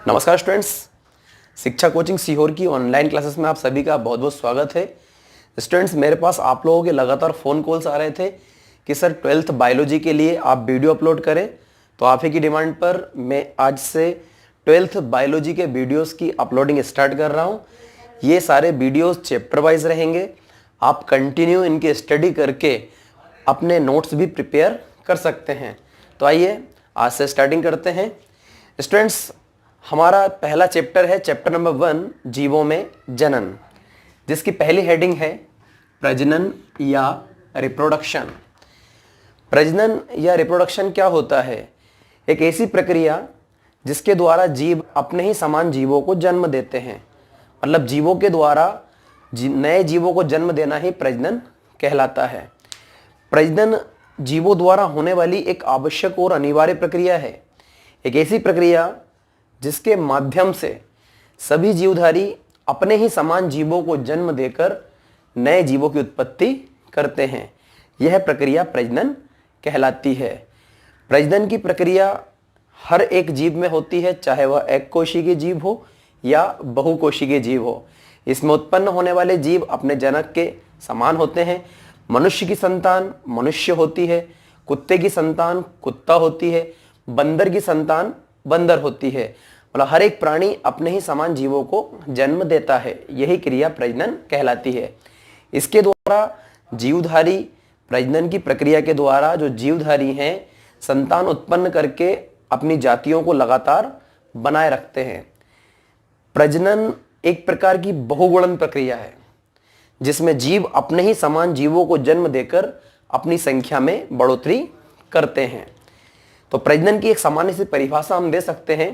नमस्कार स्टूडेंट्स, शिक्षा कोचिंग सीहोर की ऑनलाइन क्लासेस में आप सभी का बहुत बहुत स्वागत है। स्टूडेंट्स, मेरे पास आप लोगों के लगातार फ़ोन कॉल्स आ रहे थे कि सर 12th बायोलॉजी के लिए आप वीडियो अपलोड करें, तो आप ही की डिमांड पर मैं आज से 12th बायोलॉजी के वीडियोस की अपलोडिंग स्टार्ट कर रहा हूं। ये सारे वीडियोस चैप्टर वाइज रहेंगे। आप कंटिन्यू इनकी स्टडी करके अपने नोट्स भी प्रिपेयर कर सकते हैं। तो आइए आज से स्टार्टिंग करते हैं। स्टूडेंट्स, हमारा पहला चैप्टर है चैप्टर नंबर 1, जीवों में जनन, जिसकी पहली हेडिंग है प्रजनन या रिप्रोडक्शन। प्रजनन या रिप्रोडक्शन क्या होता है? एक ऐसी प्रक्रिया जिसके द्वारा जीव अपने ही समान जीवों को जन्म देते हैं। मतलब जीवों के द्वारा नए जीवों को जन्म देना ही प्रजनन कहलाता है। प्रजनन जीवों द्वारा होने वाली एक आवश्यक और अनिवार्य प्रक्रिया है। एक ऐसी प्रक्रिया जिसके माध्यम से सभी जीवधारी अपने ही समान जीवों को जन्म देकर नए जीवों की उत्पत्ति करते हैं। यह प्रक्रिया प्रजनन कहलाती है। प्रजनन की प्रक्रिया हर एक जीव में होती है, चाहे वह एक कोशिकीय जीव हो या बहुकोशिकीय जीव हो। इसमें उत्पन्न होने वाले जीव अपने जनक के समान होते हैं। मनुष्य की संतान मनुष्य होती है, कुत्ते की संतान कुत्ता होती है, बंदर की संतान बंदर होती है। मतलब हर एक प्राणी अपने ही समान जीवों को जन्म देता है। यही क्रिया प्रजनन कहलाती है। इसके द्वारा जीवधारी प्रजनन की प्रक्रिया के द्वारा जो जीवधारी हैं संतान उत्पन्न करके अपनी जातियों को लगातार बनाए रखते हैं। प्रजनन एक प्रकार की बहुगुणन प्रक्रिया है जिसमें जीव अपने ही समान जीवों को जन्म देकर अपनी संख्या में बढ़ोतरी करते हैं। तो प्रजनन की एक सामान्य सी परिभाषा हम दे सकते हैं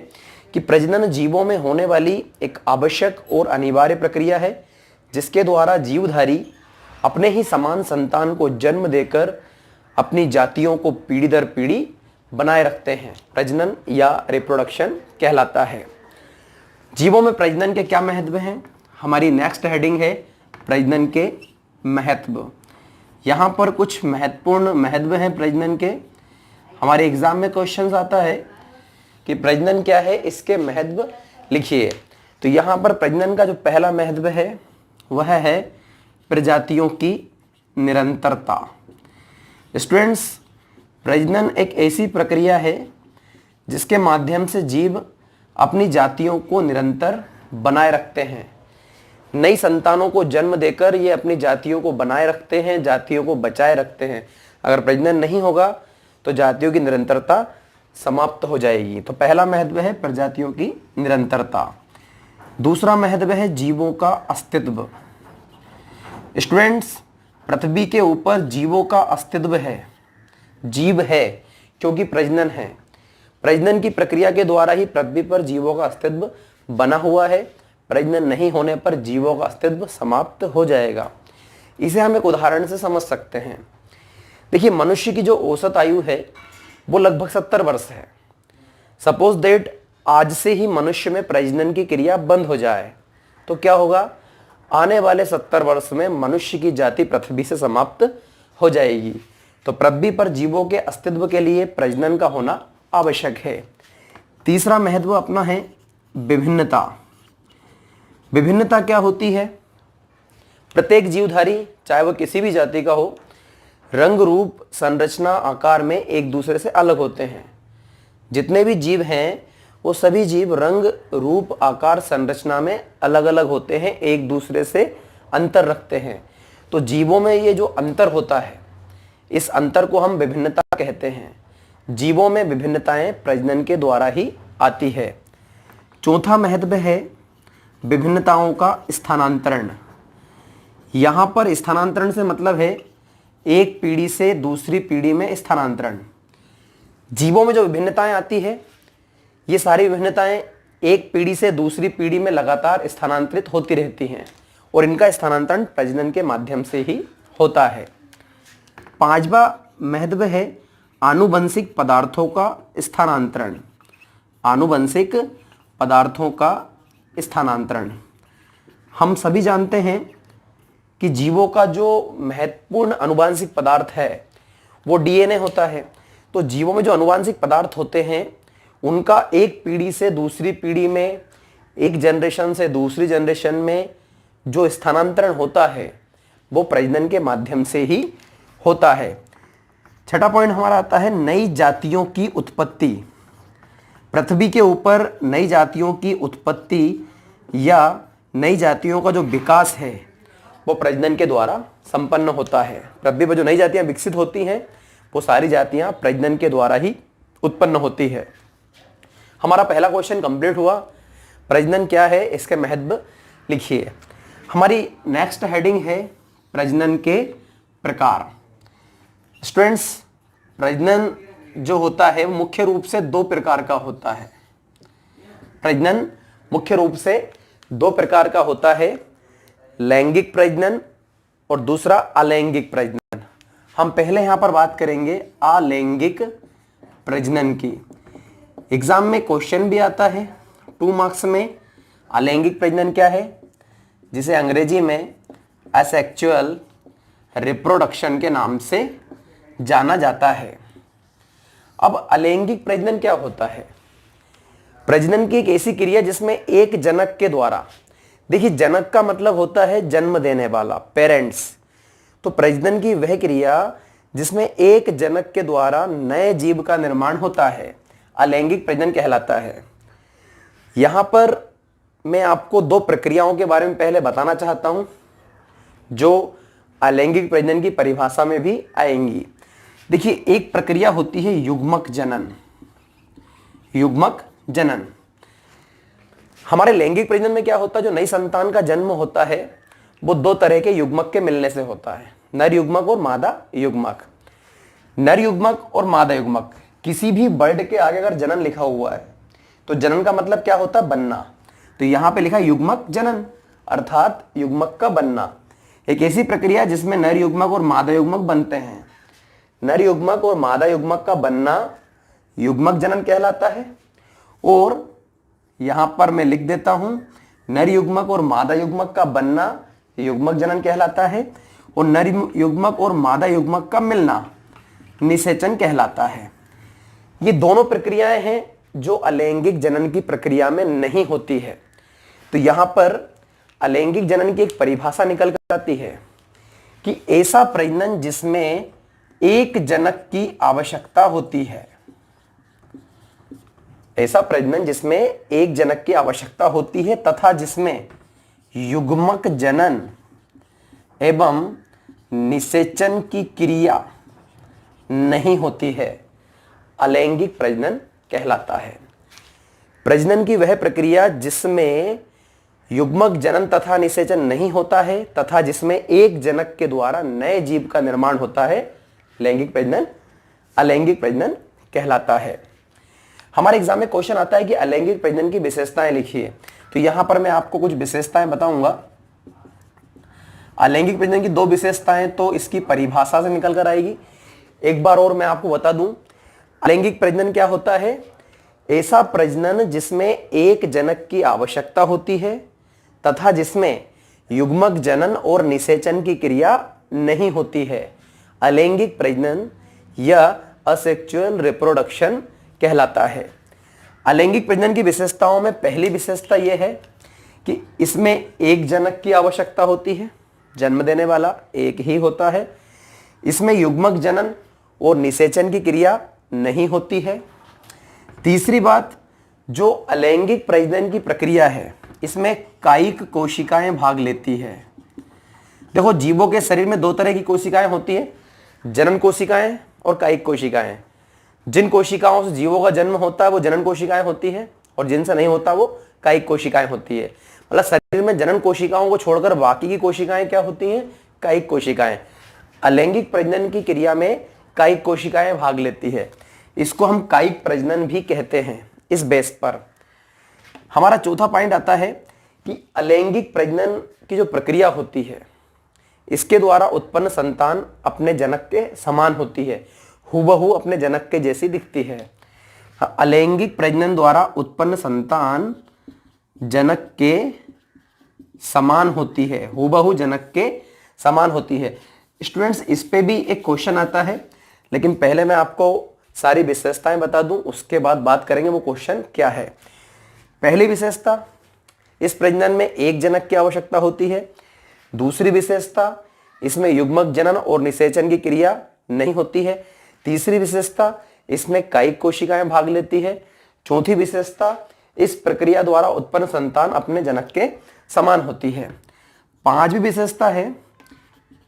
कि प्रजनन जीवों में होने वाली एक आवश्यक और अनिवार्य प्रक्रिया है जिसके द्वारा जीवधारी अपने ही समान संतान को जन्म देकर अपनी जातियों को पीढ़ी दर पीढ़ी बनाए रखते हैं। प्रजनन या रिप्रोडक्शन कहलाता है। जीवों में प्रजनन के क्या महत्व हैं? हमारी नेक्स्ट हेडिंग है प्रजनन के महत्व। यहाँ पर कुछ महत्वपूर्ण महत्व हैं प्रजनन के। हमारे एग्जाम में क्वेश्चंस आता है कि प्रजनन क्या है, इसके महत्व लिखिए। तो यहाँ पर प्रजनन का जो पहला महत्व है वह है प्रजातियों की निरंतरता। स्टूडेंट्स, प्रजनन एक ऐसी प्रक्रिया है जिसके माध्यम से जीव अपनी जातियों को निरंतर बनाए रखते हैं। नई संतानों को जन्म देकर ये अपनी जातियों को बनाए रखते हैं, जातियों को बचाए रखते हैं। अगर प्रजनन नहीं होगा तो जातियों की निरंतरता समाप्त हो जाएगी। तो पहला महत्व है प्रजातियों की निरंतरता। दूसरा महत्व है जीवों का अस्तित्व। स्टूडेंट्स, पृथ्वी के ऊपर जीवों का अस्तित्व है। जीव है क्योंकि प्रजनन है। प्रजनन की प्रक्रिया के द्वारा ही पृथ्वी पर जीवों का अस्तित्व बना हुआ है। प्रजनन नहीं होने पर जीवों का अस्तित्व समाप्त हो जाएगा। इसे हम एक उदाहरण से समझ सकते हैं। देखिए, मनुष्य की जो औसत आयु है वो लगभग 70 वर्ष है। सपोज दैट आज से ही मनुष्य में प्रजनन की क्रिया बंद हो जाए तो क्या होगा? आने वाले 70 वर्ष में मनुष्य की जाति पृथ्वी से समाप्त हो जाएगी। तो पृथ्वी पर जीवों के अस्तित्व के लिए प्रजनन का होना आवश्यक है। तीसरा महत्व अपना है विभिन्नता। विभिन्नता क्या होती है? प्रत्येक जीवधारी चाहे वह किसी भी जाति का हो, रंग रूप संरचना आकार में एक दूसरे से अलग होते हैं। जितने भी जीव हैं वो सभी जीव रंग रूप आकार संरचना में अलग अलग होते हैं, एक दूसरे से अंतर रखते हैं। तो जीवों में ये जो अंतर होता है इस अंतर को हम विभिन्नता कहते हैं। जीवों में विभिन्नताएं प्रजनन के द्वारा ही आती है। चौथा महत्व है विभिन्नताओं का स्थानांतरण। यहाँ पर स्थानांतरण से मतलब है एक पीढ़ी से दूसरी पीढ़ी में स्थानांतरण। जीवों में जो विभिन्नताएं आती है ये सारी विभिन्नताएं एक पीढ़ी से दूसरी पीढ़ी में लगातार स्थानांतरित होती रहती हैं और इनका स्थानांतरण प्रजनन के माध्यम से ही होता है। पांचवा महत्व है आनुवंशिक पदार्थों का स्थानांतरण। आनुवंशिक पदार्थों का स्थानांतरण। हम सभी जानते हैं कि जीवों का जो महत्वपूर्ण आनुवांशिक पदार्थ है वो डीएनए होता है। तो जीवों में जो आनुवांशिक पदार्थ होते हैं उनका एक पीढ़ी से दूसरी पीढ़ी में, एक जनरेशन से दूसरी जनरेशन में जो स्थानांतरण होता है वो प्रजनन के माध्यम से ही होता है। छठा पॉइंट हमारा आता है नई जातियों की उत्पत्ति। पृथ्वी के ऊपर नई जातियों की उत्पत्ति या नई जातियों का जो विकास है वो प्रजनन के द्वारा संपन्न होता है। पृथ्वी पर जो नई जातियां विकसित होती हैं वो सारी जातियां प्रजनन के द्वारा ही उत्पन्न होती है। हमारा पहला क्वेश्चन कंप्लीट हुआ। प्रजनन क्या है, इसके महत्व लिखिए। हमारी नेक्स्ट हेडिंग है प्रजनन के प्रकार। स्टूडेंट्स, प्रजनन जो होता है मुख्य रूप से दो प्रकार का होता है। प्रजनन मुख्य रूप से दो प्रकार का होता है, लैंगिक प्रजनन और दूसरा अलैंगिक प्रजनन। हम पहले यहां पर बात करेंगे अलैंगिक प्रजनन की। एग्जाम में क्वेश्चन भी आता है 2 मार्क्स में। अलैंगिक प्रजनन क्या है, जिसे अंग्रेजी में असेक्सुअल रिप्रोडक्शन के नाम से जाना जाता है। अब अलैंगिक प्रजनन क्या होता है? प्रजनन की एक ऐसी क्रिया जिसमें एक जनक के द्वारा, देखिए जनक का मतलब होता है जन्म देने वाला, पेरेंट्स। तो प्रजनन की वह क्रिया जिसमें एक जनक के द्वारा नए जीव का निर्माण होता है अलैंगिक प्रजनन कहलाता है। यहां पर मैं आपको दो प्रक्रियाओं के बारे में पहले बताना चाहता हूं जो अलैंगिक प्रजनन की परिभाषा में भी आएंगी। देखिए, एक प्रक्रिया होती है युग्मक जनन। युग्मक जनन हमारे लैंगिक प्रजनन में क्या होता है, जो नई संतान का जन्म होता है वो दो तरह के युग्मक के मिलने से होता है, नर युग्मक और मादा युग्मक। नर युग्मक और मादा युग्मक, किसी भी वर्ड के आगे अगर जनन लिखा हुआ है तो जनन का मतलब क्या होता है, बनना। तो यहां पे लिखा युग्मक जनन अर्थात युग्मक का बनना। एक ऐसी प्रक्रिया जिसमें नर युग्मक और मादा युग्मक बनते हैं। नर युग्मक और मादा युग्मक का बनना युग्मक जनन कहलाता है। और यहां पर मैं लिख देता हूं, नर युग्मक और मादा युग्मक का बनना युग्मक जनन कहलाता है और नर युग्मक और मादा युग्मक का मिलना निषेचन कहलाता है। ये दोनों प्रक्रियाएं हैं जो अलैंगिक जनन की प्रक्रिया में नहीं होती है। तो यहां पर अलैंगिक जनन की एक परिभाषा निकल कर आती है कि ऐसा प्रजनन जिसमें एक जनक की आवश्यकता होती है। ऐसा प्रजनन जिसमें एक जनक की आवश्यकता होती है तथा जिसमें युग्मक जनन एवं निषेचन की क्रिया नहीं होती है, अलैंगिक प्रजनन कहलाता है। प्रजनन की वह प्रक्रिया जिसमें युग्मक जनन तथा निषेचन नहीं होता है तथा जिसमें एक जनक के द्वारा नए जीव का निर्माण होता है, लैंगिक प्रजनन अलैंगिक प्रजनन कहलाता है। हमारे एग्जाम में क्वेश्चन आता है कि अलैंगिक प्रजनन की विशेषताएं लिखिए। तो यहां पर मैं आपको कुछ विशेषताएं बताऊंगा। अलैंगिक प्रजनन की दो विशेषताएं तो इसकी परिभाषा से निकल कर आएगी। एक बार और मैं आपको बता दूं, अलैंगिक प्रजनन क्या होता है, ऐसा प्रजनन जिसमें एक जनक की आवश्यकता होती है तथा जिसमें युग्मक जनन और निषेचन की क्रिया नहीं होती है, अलैंगिक प्रजनन या असेक्सुअल रिप्रोडक्शन कहलाता है। अलैंगिक प्रजनन की विशेषताओं में पहली विशेषता यह है कि इसमें एक जनक की आवश्यकता होती है, जन्म देने वाला एक ही होता है। इसमें युग्मक जनन और निषेचन की क्रिया नहीं होती है। तीसरी बात, जो अलैंगिक प्रजनन की प्रक्रिया है इसमें कायिक कोशिकाएं भाग लेती है। देखो, जीवों के शरीर में दो तरह की कोशिकाएं होती हैं, जनन कोशिकाएं और कायिक कोशिकाएं। जिन कोशिकाओं से जीवों का जन्म होता है वो जनन कोशिकाएं होती है और जिनसे नहीं होता वो कायिक कोशिकाएं होती है। मतलब शरीर में जनन कोशिकाओं को छोड़कर बाकी की कोशिकाएं क्या होती हैं, कायिक कोशिकाएं। अलैंगिक प्रजनन की क्रिया में कायिक कोशिकाएं भाग लेती है, इसको हम कायिक प्रजनन भी कहते हैं। इस बेस पर हमारा चौथा पॉइंट आता है कि अलैंगिक प्रजनन की जो प्रक्रिया होती है इसके द्वारा उत्पन्न संतान अपने जनक के समान होती है, हूबहू अपने जनक के जैसी दिखती है। अलैंगिक प्रजनन द्वारा उत्पन्न संतान जनक के समान होती है, हूबहू जनक के समान होती है। स्टूडेंट्स, इस पे भी एक क्वेश्चन आता है, लेकिन पहले मैं आपको सारी विशेषताएं बता दूं, उसके बाद बात करेंगे वो क्वेश्चन क्या है। पहली विशेषता, इस प्रजनन में एक जनक की आवश्यकता होती है। दूसरी विशेषता, इसमें युग्मक जनन और निषेचन की क्रिया नहीं होती है। तीसरी विशेषता, इसमें कायिक कोशिकाएं भाग लेती है। चौथी विशेषता, इस प्रक्रिया द्वारा उत्पन्न संतान अपने जनक के समान होती है। पांचवी विशेषता है,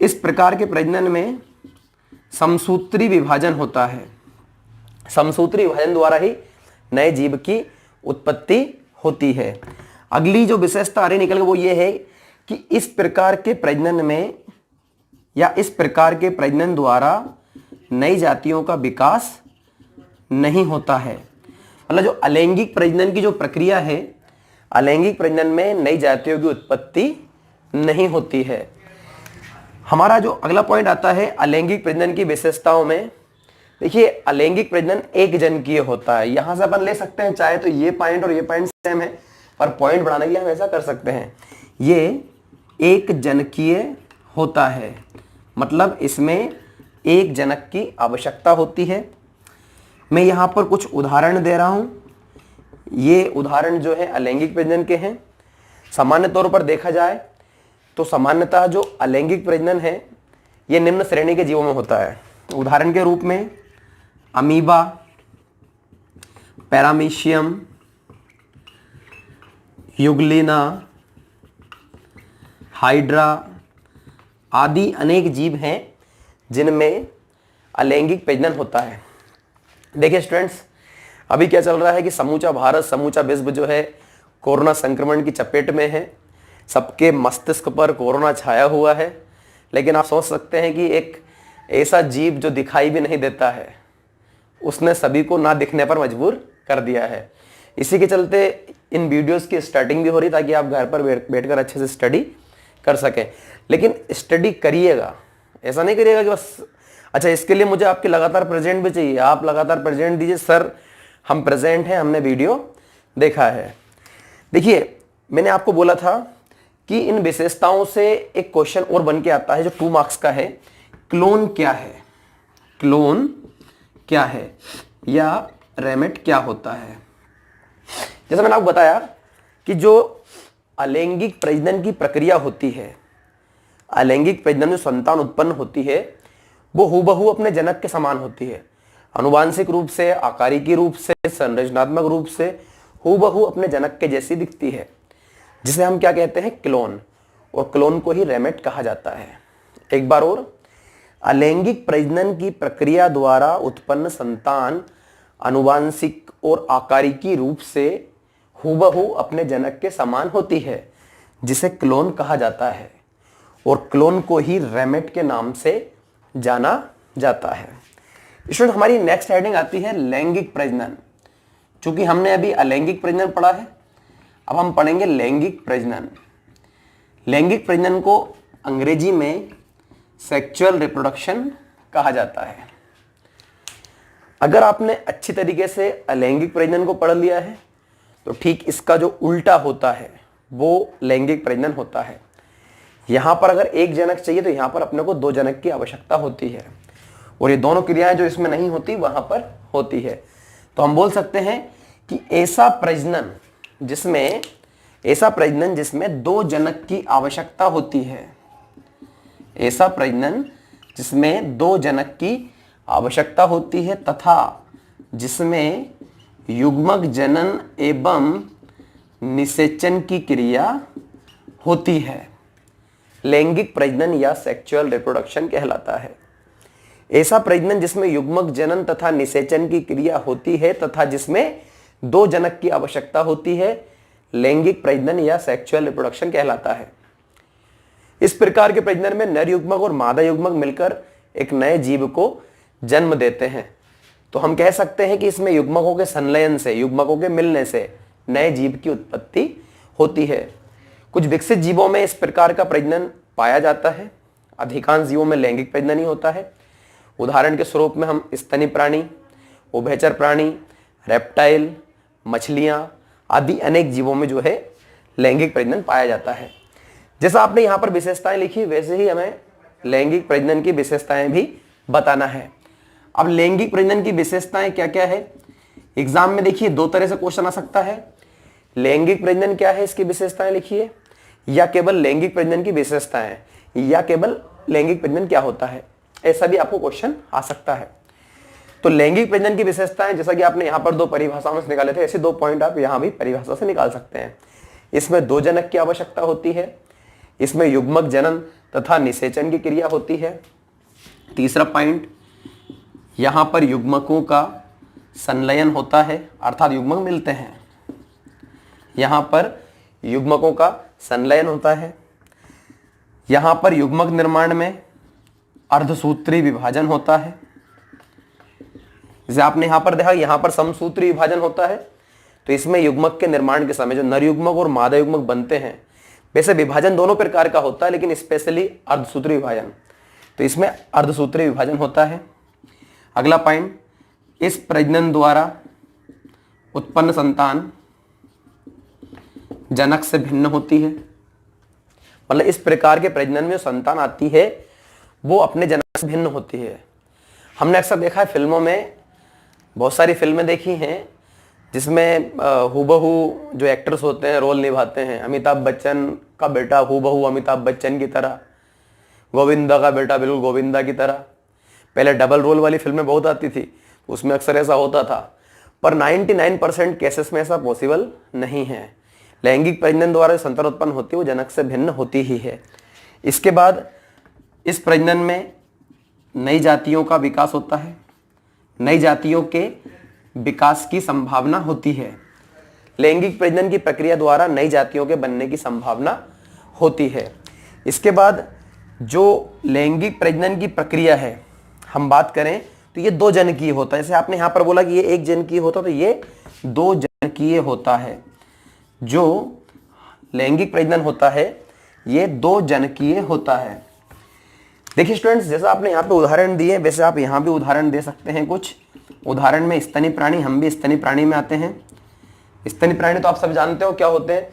इस प्रकार के प्रजनन में समसूत्री विभाजन होता है। समसूत्री विभाजन द्वारा ही नए जीव की उत्पत्ति होती है। अगली जो विशेषता आ रही निकल के वो ये है कि इस प्रकार के प्रजनन में या इस प्रकार के प्रजनन द्वारा नई जातियों का विकास नहीं होता है। मतलब जो अलैंगिक प्रजनन की जो प्रक्रिया है, अलैंगिक प्रजनन में नई जातियों की उत्पत्ति नहीं होती है। हमारा जो अगला पॉइंट आता है अलैंगिक प्रजनन की विशेषताओं में, देखिए अलैंगिक प्रजनन एक जनकीय होता है। यहां से अपन ले सकते हैं, चाहे तो ये पॉइंट और ये पॉइंट सेम है, पर पॉइंट बढ़ाने के लिए हम ऐसा कर सकते हैं, ये एक जनकीय होता है, मतलब इसमें एक जनक की आवश्यकता होती है। मैं यहां पर कुछ उदाहरण दे रहा हूं, ये उदाहरण जो है अलैंगिक प्रजनन के हैं। सामान्य तौर पर देखा जाए तो सामान्यतः जो अलैंगिक प्रजनन है ये निम्न श्रेणी के जीवों में होता है। उदाहरण के रूप में अमीबा, पैरामीशियम, युगलिना, हाइड्रा आदि अनेक जीव हैं जिनमें अलैंगिक प्रजनन होता है। देखिए स्टूडेंट्स, अभी क्या चल रहा है कि समूचा भारत, समूचा विश्व जो है कोरोना संक्रमण की चपेट में है। सबके मस्तिष्क पर कोरोना छाया हुआ है, लेकिन आप सोच सकते हैं कि एक ऐसा जीव जो दिखाई भी नहीं देता है, उसने सभी को ना दिखने पर मजबूर कर दिया है। इसी के चलते इन वीडियोस की स्टार्टिंग भी हो रही ताकि आप घर पर बैठकर अच्छे से स्टडी कर सकें। लेकिन स्टडी करिएगा, ऐसा नहीं करिएगा कि बस अच्छा इसके लिए मुझे आपके लगातार प्रेजेंट भी चाहिए, आप लगातार प्रेजेंट दीजिए, सर हम प्रेजेंट हैं, हमने वीडियो देखा है। देखिए मैंने आपको बोला था कि इन विशेषताओं से एक क्वेश्चन और बन के आता है जो 2 मार्क्स का है, क्लोन क्या है, क्लोन क्या है या रेमेट क्या होता है। जैसा मैंने आपको बताया कि जो अलैंगिक प्रजनन की प्रक्रिया होती है, अलैंगिक प्रजनन में संतान उत्पन्न होती है वो हूबहू अपने जनक के समान होती है। आनुवांशिक रूप से, आकारिकी रूप से, संरचनात्मक रूप से हूबहू अपने जनक के जैसी दिखती है, जिसे हम क्या कहते हैं, क्लोन। और क्लोन को ही रेमेट कहा जाता है। एक बार और, अलैंगिक प्रजनन की प्रक्रिया द्वारा उत्पन्न संतान आनुवांशिक और आकारिकी रूप से हूबहू अपने जनक के समान होती है, जिसे क्लोन कहा जाता है, और क्लोन को ही रेमेट के नाम से जाना जाता है। स्टूडेंट, हमारी नेक्स्ट हेडिंग आती है लैंगिक प्रजनन। चूंकि हमने अभी अलैंगिक प्रजनन पढ़ा है, अब हम पढ़ेंगे लैंगिक प्रजनन। लैंगिक प्रजनन को अंग्रेजी में सेक्सुअल रिप्रोडक्शन कहा जाता है। अगर आपने अच्छी तरीके से अलैंगिक प्रजनन को पढ़ लिया है तो ठीक इसका जो उल्टा होता है वो लैंगिक प्रजनन होता है। यहां पर अगर एक जनक चाहिए तो यहां पर अपने को 2 जनक की आवश्यकता होती है, और ये दोनों क्रियाएं जो इसमें नहीं होती वहां पर होती है। तो हम बोल सकते हैं कि ऐसा प्रजनन जिसमें 2 जनक की आवश्यकता होती है, ऐसा प्रजनन जिसमें 2 जनक की आवश्यकता होती है तथा जिसमें युग्मक जनन एवं निषेचन की क्रिया होती है, लैंगिक प्रजनन या सेक्सुअल रिप्रोडक्शन कहलाता है। ऐसा प्रजनन जिसमें युग्मक जनन तथा निषेचन की क्रिया होती है तथा जिसमें 2 जनक की आवश्यकता होती है, लैंगिक प्रजनन या सेक्सुअल रिप्रोडक्शन कहलाता है। इस प्रकार के प्रजनन में नर युग्मक और मादा युग्मक मिलकर एक नए जीव को जन्म देते हैं। तो हम कह सकते हैं कि इसमें युग्मकों के संलयन से, युग्मकों के मिलने से नए जीव की उत्पत्ति होती है। कुछ विकसित जीवों में इस प्रकार का प्रजनन पाया जाता है, अधिकांश जीवों में लैंगिक प्रजनन ही होता है। उदाहरण के स्वरूप में हम स्तनी प्राणी, उभयचर प्राणी, रेप्टाइल, मछलियां आदि अनेक जीवों में जो है लैंगिक प्रजनन पाया जाता है। जैसा आपने यहाँ पर विशेषताएं लिखी वैसे ही हमें लैंगिक प्रजनन की विशेषताएं भी बताना है। अब लैंगिक प्रजनन की विशेषताएं क्या क्या है, एग्जाम में देखिए दो तरह से क्वेश्चन आ सकता है। लैंगिक प्रजनन क्या है, इसकी विशेषताएं लिखिए, या केवल लैंगिक प्रजनन की विशेषताएं, या केवल लैंगिक प्रजनन क्या होता है, ऐसा भी आपको क्वेश्चन आ सकता है। तो लैंगिक प्रजनन की विशेषताएं, जैसा कि आपने यहां पर दो परिभाषाओं से निकाले थे, ऐसे दो पॉइंट आप यहां भी परिभाषा से निकाल सकते हैं। इसमें दो जनक की आवश्यकता होती है, इसमें युग्मक जनन तथा निषेचन की क्रिया होती है। तीसरा पॉइंट, यहां पर युग्मकों का संलयन होता है, अर्थात युग्मक मिलते हैं, यहां पर युग्मकों का संलयन होता है। यहां पर युग्मक निर्माण में अर्धसूत्री विभाजन होता है, जैसे आपने यहां पर देखा, यहां पर समसूत्री विभाजन होता है, तो इसमें युग्मक के निर्माण के समय जो नर युग्मक और मादा युग्मक बनते हैं, वैसे विभाजन दोनों प्रकार का होता है, लेकिन स्पेशली अर्धसूत्री विभाजन, तो इसमें अर्धसूत्री विभाजन होता है। अगला पॉइंट, इस प्रजनन द्वारा उत्पन्न संतान जनक से भिन्न होती है, मतलब इस प्रकार के प्रजनन में जो संतान आती है वो अपने जनक से भिन्न होती है। हमने अक्सर देखा है फिल्मों में, बहुत सारी फिल्में देखी हैं जिसमें हूबहू जो एक्टर्स होते हैं रोल निभाते हैं। अमिताभ बच्चन का बेटा हूबहू अमिताभ बच्चन की तरह, गोविंदा का बेटा बिल्कुल गोविंदा की तरह। पहले डबल रोल वाली फिल्में बहुत आती थी, उसमें अक्सर ऐसा होता था, पर 99% केसेस में ऐसा पॉसिबल नहीं है। लैंगिक प्रजनन द्वारा संतान उत्पन्न होती है वो जनक से भिन्न होती ही है। इसके बाद इस प्रजनन में नई जातियों का विकास होता है, नई जातियों के विकास की संभावना होती है। लैंगिक प्रजनन की प्रक्रिया द्वारा नई जातियों के बनने की संभावना होती है। इसके बाद जो लैंगिक प्रजनन की प्रक्रिया है, हम बात करें तो ये दो जनकीय होता है। जैसे आपने यहां पर बोला कि ये एक जनकीय होता, तो ये दो जनकीय होता है। जो लैंगिक प्रजनन होता है ये दो जनकीय होता है। देखिए स्टूडेंट्स, जैसा आपने यहाँ पे उदाहरण दिए, वैसे आप यहाँ भी उदाहरण दे सकते हैं। कुछ उदाहरण में स्तनी प्राणी, हम भी स्तनी प्राणी में आते हैं। स्तनी प्राणी तो आप सब जानते हो क्या होते हैं,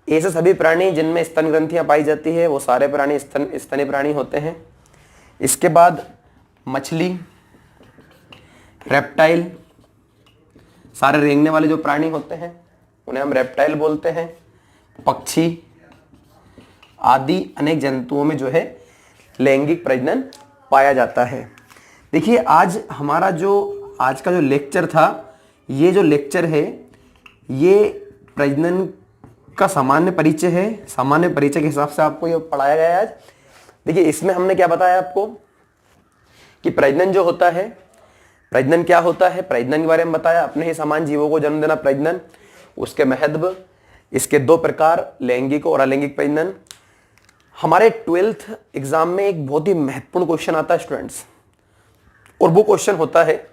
ऐसे सभी प्राणी जिनमें स्तन ग्रंथियां पाई जाती है वो सारे प्राणी स्तनी प्राणी होते हैं। इसके बाद मछली, रेप्टाइल, सारे रेंगने वाले जो प्राणी होते हैं उन्हें हम रेप्टाइल बोलते हैं। पक्षी आदि अनेक जंतुओं में जो है लैंगिक प्रजनन पाया जाता है। देखिए आज हमारा जो आज का जो लेक्चर था, ये जो लेक्चर है ये प्रजनन का सामान्य परिचय है। सामान्य परिचय के हिसाब से आपको ये पढ़ाया गया है आज। देखिए इसमें हमने क्या बताया आपको कि प्रजनन जो होता है, प्रजनन क्या होता है, प्रजनन के बारे में बताया। अपने ही समान जीवों को जन्म देना प्रजनन, उसके महत्व, इसके दो प्रकार लैंगिक और अलैंगिक प्रजनन। हमारे 12th एग्जाम में एक बहुत ही महत्वपूर्ण क्वेश्चन आता है स्टूडेंट्स, और वो क्वेश्चन होता है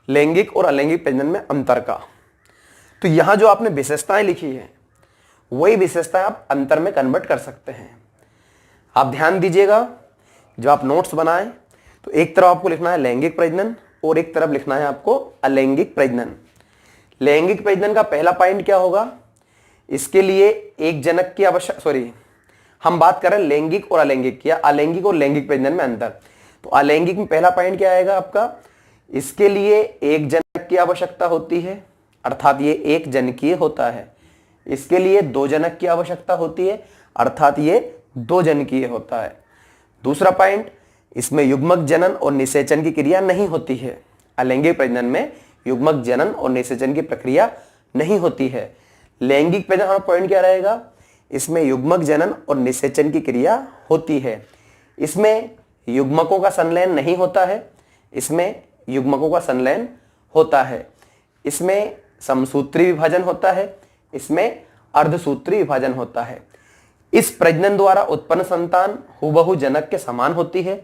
लैंगिक और अलैंगिक प्रजनन में अंतर का। तो यहां जो आपने विशेषताएं लिखी है वही विशेषताएं आप अंतर में कन्वर्ट कर सकते हैं। आप ध्यान दीजिएगा, जब आप नोट्स बनाएं तो एक तरफ आपको लिखना है लैंगिक प्रजनन और एक तरफ लिखना है आपको अलैंगिक प्रजनन। लैंगिक प्रजनन का पहला पॉइंट क्या होगा, इसके लिए एक जनक की आवश्यक, हम बात कर रहे हैं लैंगिक और अलैंगिक की, अलैंगिक और लैंगिक प्रजनन में अंतर। तो अलैंगिक में पहला पॉइंट क्या आएगा आपका, इसके लिए एक जनक की आवश्यकता होती है, अर्थात ये एक जनकीय होता है। इसके लिए दो जनक की आवश्यकता होती है, अर्थात ये दो जनकीय होता है। दूसरा पॉइंट, इसमें युग्मक जनन और निषेचन की क्रिया नहीं होती है। अलैंगिक प्रजनन में युग्मक जनन और निषेचन की प्रक्रिया नहीं होती है। लैंगिक प्रजनन हमारा पॉइंट क्या रहेगा, इसमें युग्मक जनन और निषेचन की क्रिया होती है। इसमें युग्मकों का संलयन नहीं होता है, इसमें युग्मकों का संलयन होता है। इसमें समसूत्री विभाजन होता है, इसमें अर्धसूत्री विभाजन होता है। इस प्रजनन द्वारा उत्पन्न संतान हूबहू जनक के समान होती है।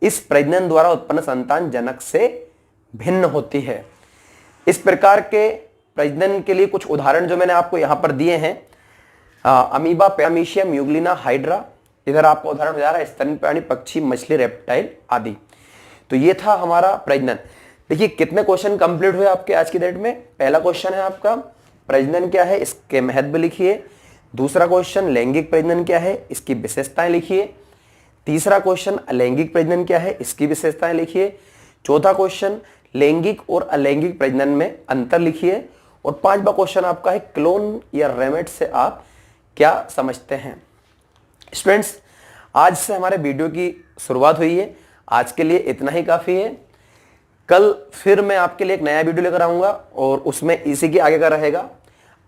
इस प्रजनन द्वारा उत्पन्न संतान जनक से भिन्न होती है। इस प्रकार के प्रजनन के लिए कुछ उदाहरण जो मैंने आपको यहां पर दिए हैं, अमीबा, पैरामीशियम, यूग्लिना, हाइड्रा, इधर आपको उदाहरण हो जा रहा है स्तन प्राणी, पक्षी, मछली, रेप्टाइल आदि। तो ये था हमारा प्रजनन। देखिए कितने क्वेश्चन कंप्लीट हुए आपके आज की डेट में। पहला क्वेश्चन है आपका प्रजनन क्या है, इसके महत्व लिखिए। दूसरा क्वेश्चन लैंगिक प्रजनन क्या है, इसकी विशेषताएं लिखिए। तीसरा क्वेश्चन अलैंगिक प्रजनन क्या है, इसकी विशेषताएं लिखिए। चौथा क्वेश्चन, लैंगिक और अलैंगिक प्रजनन में अंतर लिखिए। और 5वां क्वेश्चन आपका है, क्लोन या रेमेट से आप क्या समझते हैं। स्टूडेंट्स, आज से हमारे वीडियो की शुरुआत हुई है। आज के लिए इतना ही काफ़ी है। कल फिर मैं आपके लिए एक नया वीडियो लेकर आऊँगा और उसमें इसी के आगे का रहेगा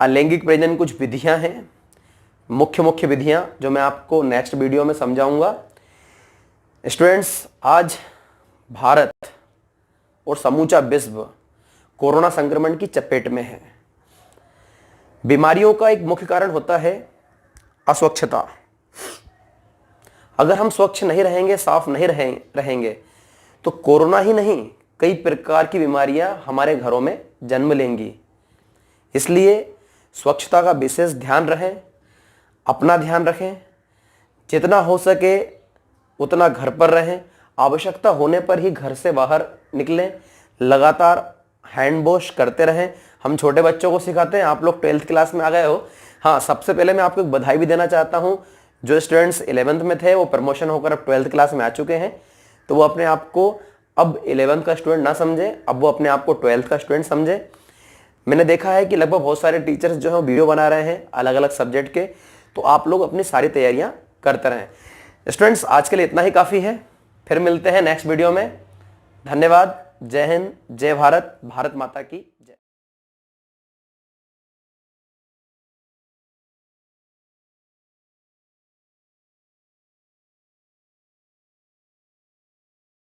अलैंगिक प्रजनन कुछ विधियाँ हैं, मुख्य विधियाँ, जो मैं आपको नेक्स्ट वीडियो में समझाऊंगा। स्टूडेंट्स, आज भारत और समूचा विश्व कोरोना संक्रमण की चपेट में है। बीमारियों का एक मुख्य कारण होता है अस्वच्छता। अगर हम स्वच्छ नहीं रहेंगे, साफ नहीं रहेंगे तो कोरोना ही नहीं, कई प्रकार की बीमारियां हमारे घरों में जन्म लेंगी। इसलिए स्वच्छता का विशेष ध्यान रखें, अपना ध्यान रखें, जितना हो सके उतना घर पर रहें, आवश्यकता होने पर ही घर से बाहर निकलें, लगातार हैंड वॉश करते रहें। हम छोटे बच्चों को सिखाते हैं, आप लोग 12th क्लास में आ गए हो। हाँ, सबसे पहले मैं आपको एक बधाई भी देना चाहता हूँ। जो स्टूडेंट्स 11th में थे वो प्रमोशन होकर अब 12th क्लास में आ चुके हैं, तो वो अपने आप को अब 11th का स्टूडेंट ना समझे, अब वो अपने आप को 12th का स्टूडेंट समझे। मैंने देखा है कि लगभग बहुत सारे टीचर्स जो है वीडियो बना रहे हैं अलग अलग सब्जेक्ट के, तो आप लोग अपनी सारी तैयारियां करते रहें। स्टूडेंट्स, आज के लिए इतना ही काफ़ी है। फिर मिलते हैं नेक्स्ट वीडियो में। धन्यवाद। जय हिंद, जय भारत, भारत माता की जय।